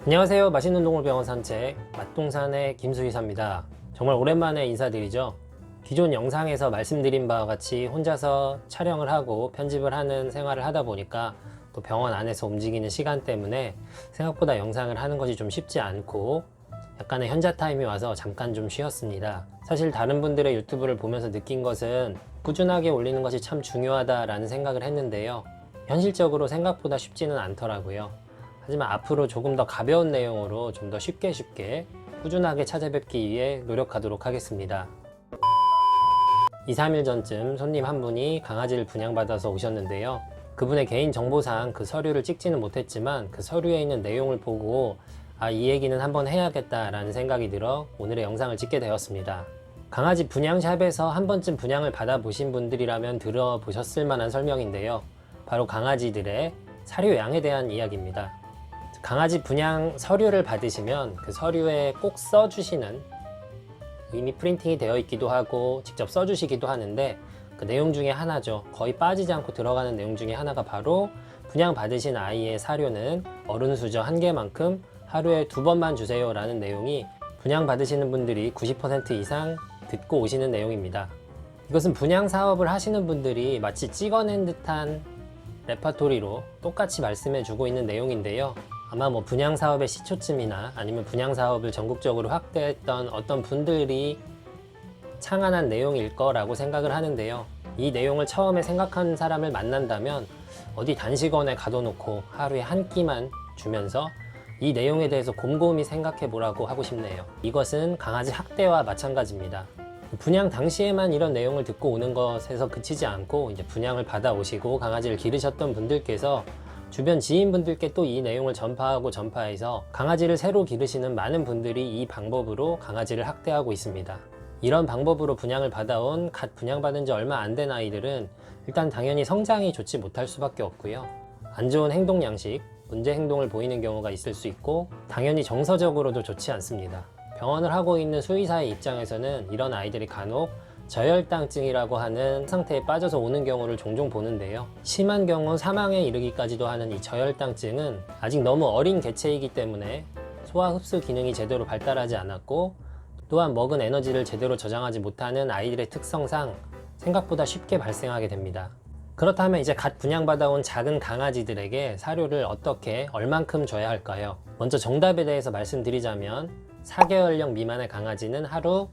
안녕하세요. 맛있는 동물병원 산책 맛동산의 김수의사입니다. 정말 오랜만에 인사드리죠. 기존 영상에서 말씀드린 바와 같이 혼자서 촬영을 하고 편집을 하는 생활을 하다 보니까 또 병원 안에서 움직이는 시간 때문에 생각보다 영상을 하는 것이 좀 쉽지 않고 약간의 현자 타임이 와서 잠깐 좀 쉬었습니다. 사실 다른 분들의 유튜브를 보면서 느낀 것은 꾸준하게 올리는 것이 참 중요하다라는 생각을 했는데요. 현실적으로 생각보다 쉽지는 않더라고요. 하지만 앞으로 조금 더 가벼운 내용으로 좀 더 쉽게 꾸준하게 찾아뵙기 위해 노력하도록 하겠습니다. 2, 3일 전쯤 손님 한 분이 강아지를 분양받아서 오셨는데요. 그분의 개인정보상 그 서류를 찍지는 못했지만 그 서류에 있는 내용을 보고 이 얘기는 한번 해야겠다라는 생각이 들어 오늘의 영상을 찍게 되었습니다. 강아지 분양샵에서 한 번쯤 분양을 받아보신 분들이라면 들어보셨을 만한 설명인데요. 바로 강아지들의 사료양에 대한 이야기입니다. 강아지 분양 서류를 받으시면 그 서류에 꼭 써주시는, 이미 프린팅이 되어 있기도 하고 직접 써주시기도 하는데 그 내용 중에 하나죠. 거의 빠지지 않고 들어가는 내용 중에 하나가 바로 분양 받으신 아이의 사료는 어른 수저 1개만큼 하루에 2번만 주세요 라는 내용이 분양 받으시는 분들이 90% 이상 듣고 오시는 내용입니다. 이것은 분양 사업을 하시는 분들이 마치 찍어낸 듯한 레파토리로 똑같이 말씀해 주고 있는 내용인데요. 아마 분양 사업의 시초쯤이나 아니면 분양 사업을 전국적으로 확대했던 어떤 분들이 창안한 내용일 거라고 생각을 하는데요. 이 내용을 처음에 생각한 사람을 만난다면 어디 단식원에 가둬놓고 하루에 한 끼만 주면서 이 내용에 대해서 곰곰이 생각해 보라고 하고 싶네요. 이것은 강아지 학대와 마찬가지입니다. 분양 당시에만 이런 내용을 듣고 오는 것에서 그치지 않고 이제 분양을 받아오시고 강아지를 기르셨던 분들께서 주변 지인분들께 또 이 내용을 전파해서 강아지를 새로 기르시는 많은 분들이 이 방법으로 강아지를 학대하고 있습니다. 이런 방법으로 분양을 받아온 갓 분양받은 지 얼마 안 된 아이들은 일단 당연히 성장이 좋지 못할 수밖에 없고요. 안 좋은 행동 양식, 문제 행동을 보이는 경우가 있을 수 있고 당연히 정서적으로도 좋지 않습니다. 병원을 하고 있는 수의사의 입장에서는 이런 아이들이 간혹 저혈당증이라고 하는 상태에 빠져서 오는 경우를 종종 보는데요. 심한 경우 사망에 이르기까지도 하는 이 저혈당증은 아직 너무 어린 개체이기 때문에 소화 흡수 기능이 제대로 발달하지 않았고 또한 먹은 에너지를 제대로 저장하지 못하는 아이들의 특성상 생각보다 쉽게 발생하게 됩니다. 그렇다면 이제 갓 분양받아온 작은 강아지들에게 사료를 어떻게 얼만큼 줘야 할까요? 먼저 정답에 대해서 말씀드리자면 4개월령 미만의 강아지는 하루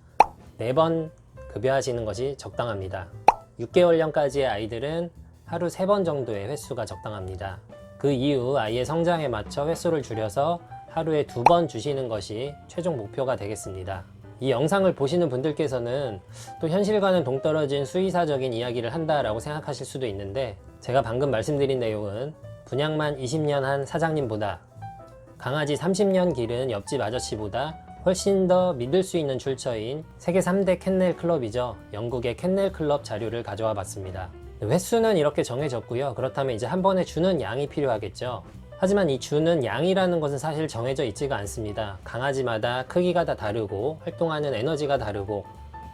4번 급여하시는 것이 적당합니다. 6개월령까지의 아이들은 하루 3번 정도의 횟수가 적당합니다. 그 이후 아이의 성장에 맞춰 횟수를 줄여서 하루에 2번 주시는 것이 최종 목표가 되겠습니다. 이 영상을 보시는 분들께서는 또 현실과는 동떨어진 수의사적인 이야기를 한다라고 생각하실 수도 있는데 제가 방금 말씀드린 내용은 분양만 20년 한 사장님보다 강아지 30년 기른 옆집 아저씨보다 훨씬 더 믿을 수 있는 출처인 세계 3대 캔넬 클럽이죠. 영국의 캔넬 클럽 자료를 가져와 봤습니다. 횟수는 이렇게 정해졌고요. 그렇다면 이제 한 번에 주는 양이 필요하겠죠. 하지만 이 주는 양이라는 것은 사실 정해져 있지가 않습니다. 강아지마다 크기가 다 다르고 활동하는 에너지가 다르고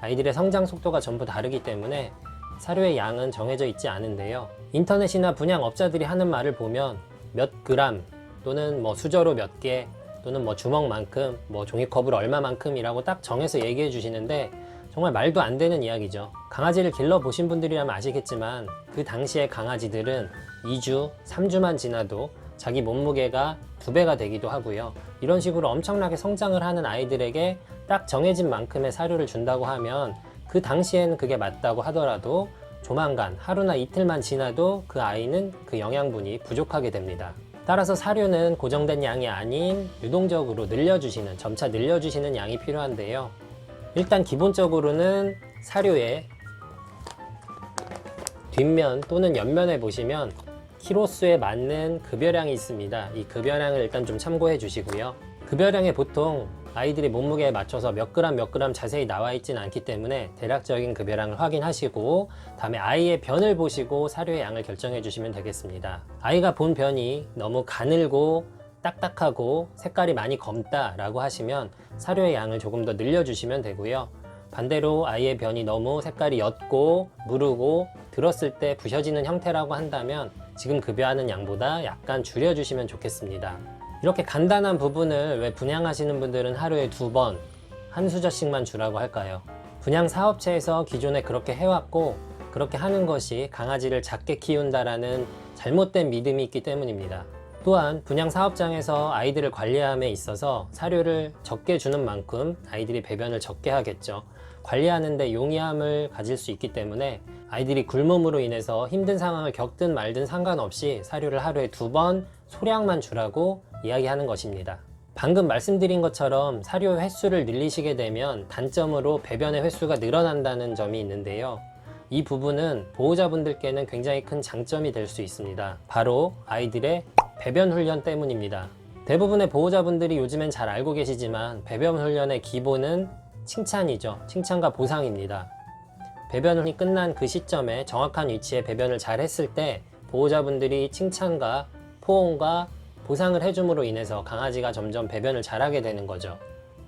아이들의 성장 속도가 전부 다르기 때문에 사료의 양은 정해져 있지 않은데요. 인터넷이나 분양업자들이 하는 말을 보면 몇 그램 또는 수저로 몇 개 또는 주먹만큼 종이컵을 얼마만큼이라고 딱 정해서 얘기해 주시는데 정말 말도 안 되는 이야기죠. 강아지를 길러 보신 분들이라면 아시겠지만 그 당시의 강아지들은 2주, 3주만 지나도 자기 몸무게가 2배가 되기도 하고요. 이런 식으로 엄청나게 성장을 하는 아이들에게 딱 정해진 만큼의 사료를 준다고 하면 그 당시에는 그게 맞다고 하더라도 조만간 하루나 이틀만 지나도 그 아이는 그 영양분이 부족하게 됩니다. 따라서 사료는 고정된 양이 아닌 유동적으로 점차 늘려주시는 양이 필요한데요. 일단 기본적으로는 사료의 뒷면 또는 옆면에 보시면 키로수에 맞는 급여량이 있습니다. 이 급여량을 일단 좀 참고해 주시고요. 급여량에 보통 아이들의 몸무게에 맞춰서 몇 그램 자세히 나와 있지는 않기 때문에 대략적인 급여량을 확인하시고 다음에 아이의 변을 보시고 사료의 양을 결정해 주시면 되겠습니다. 아이가 본 변이 너무 가늘고 딱딱하고 색깔이 많이 검다 라고 하시면 사료의 양을 조금 더 늘려주시면 되고요. 반대로 아이의 변이 너무 색깔이 옅고 무르고 들었을 때 부셔지는 형태라고 한다면 지금 급여하는 양보다 약간 줄여주시면 좋겠습니다. 이렇게 간단한 부분을 왜 분양하시는 분들은 하루에 2번 한 수저씩만 주라고 할까요? 분양 사업체에서 기존에 그렇게 해왔고 그렇게 하는 것이 강아지를 작게 키운다라는 잘못된 믿음이 있기 때문입니다. 또한 분양 사업장에서 아이들을 관리함에 있어서 사료를 적게 주는 만큼 아이들이 배변을 적게 하겠죠. 관리하는데 용이함을 가질 수 있기 때문에 아이들이 굶음으로 인해서 힘든 상황을 겪든 말든 상관없이 사료를 하루에 2번 소량만 주라고 이야기하는 것입니다. 방금 말씀드린 것처럼 사료 횟수를 늘리시게 되면 단점으로 배변의 횟수가 늘어난다는 점이 있는데요. 이 부분은 보호자분들께는 굉장히 큰 장점이 될 수 있습니다. 바로 아이들의 배변 훈련 때문입니다. 대부분의 보호자분들이 요즘엔 잘 알고 계시지만 배변 훈련의 기본은 칭찬이죠. 칭찬과 보상입니다. 배변이 끝난 그 시점에 정확한 위치에 배변을 잘 했을 때 보호자분들이 칭찬과 포옹과 보상을 해줌으로 인해서 강아지가 점점 배변을 잘하게 되는 거죠.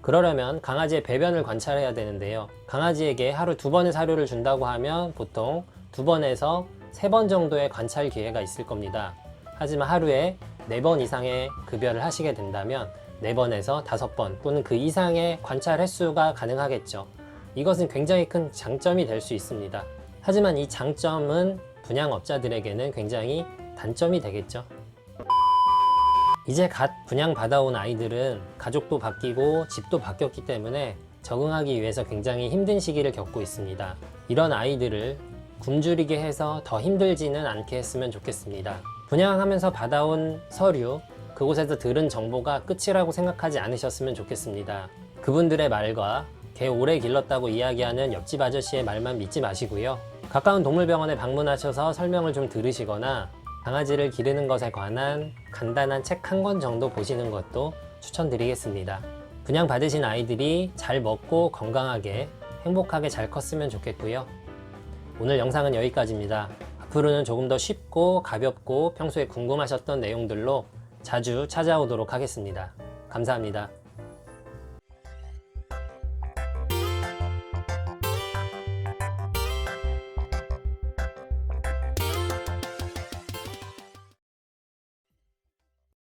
그러려면 강아지의 배변을 관찰해야 되는데요. 강아지에게 하루 2번의 사료를 준다고 하면 보통 2번에서 3번 정도의 관찰 기회가 있을 겁니다. 하지만 하루에 4번 이상의 급여를 하시게 된다면 4번에서 5번 또는 그 이상의 관찰 횟수가 가능하겠죠. 이것은 굉장히 큰 장점이 될 수 있습니다. 하지만 이 장점은 분양업자들에게는 굉장히 단점이 되겠죠. 이제 갓 분양받아온 아이들은 가족도 바뀌고 집도 바뀌었기 때문에 적응하기 위해서 굉장히 힘든 시기를 겪고 있습니다. 이런 아이들을 굶주리게 해서 더 힘들지는 않게 했으면 좋겠습니다. 분양하면서 받아온 서류, 그곳에서 들은 정보가 끝이라고 생각하지 않으셨으면 좋겠습니다. 그분들의 말과 개 오래 길렀다고 이야기하는 옆집 아저씨의 말만 믿지 마시고요. 가까운 동물병원에 방문하셔서 설명을 좀 들으시거나 강아지를 기르는 것에 관한 간단한 책 한 권 정도 보시는 것도 추천드리겠습니다. 분양받으신 아이들이 잘 먹고 건강하게 행복하게 잘 컸으면 좋겠고요. 오늘 영상은 여기까지입니다. 앞으로는 조금 더 쉽고 가볍고 평소에 궁금하셨던 내용들로 자주 찾아오도록 하겠습니다. 감사합니다.